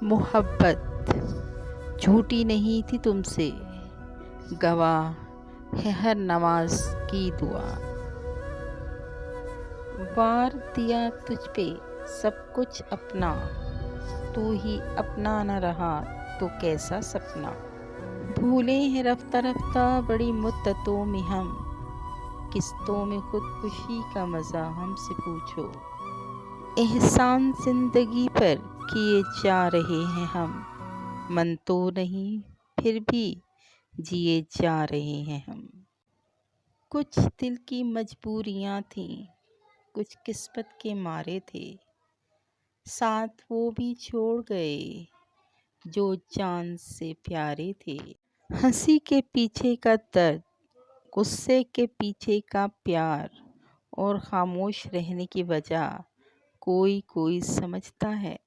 मोहब्बत झूठी नहीं थी तुमसे, गवाह है हर नमाज की दुआ। वार दिया तुझ पे सब कुछ अपना, तू ही अपना न रहा तो कैसा सपना। भूले हैं रफ्ता रफ्ता बड़ी मुद्दतों में हम, किस्तों में खुदकुशी का मज़ा हमसे पूछो। एहसान जिंदगी पर किए जा रहे हैं हम, मन तो नहीं फिर भी जिए जा रहे हैं हम। कुछ दिल की मजबूरियां थीं, कुछ किस्मत के मारे थे, साथ वो भी छोड़ गए जो जान से प्यारे थे। हंसी के पीछे का दर्द, गुस्से के पीछे का प्यार, और खामोश रहने की वजह कोई कोई समझता है।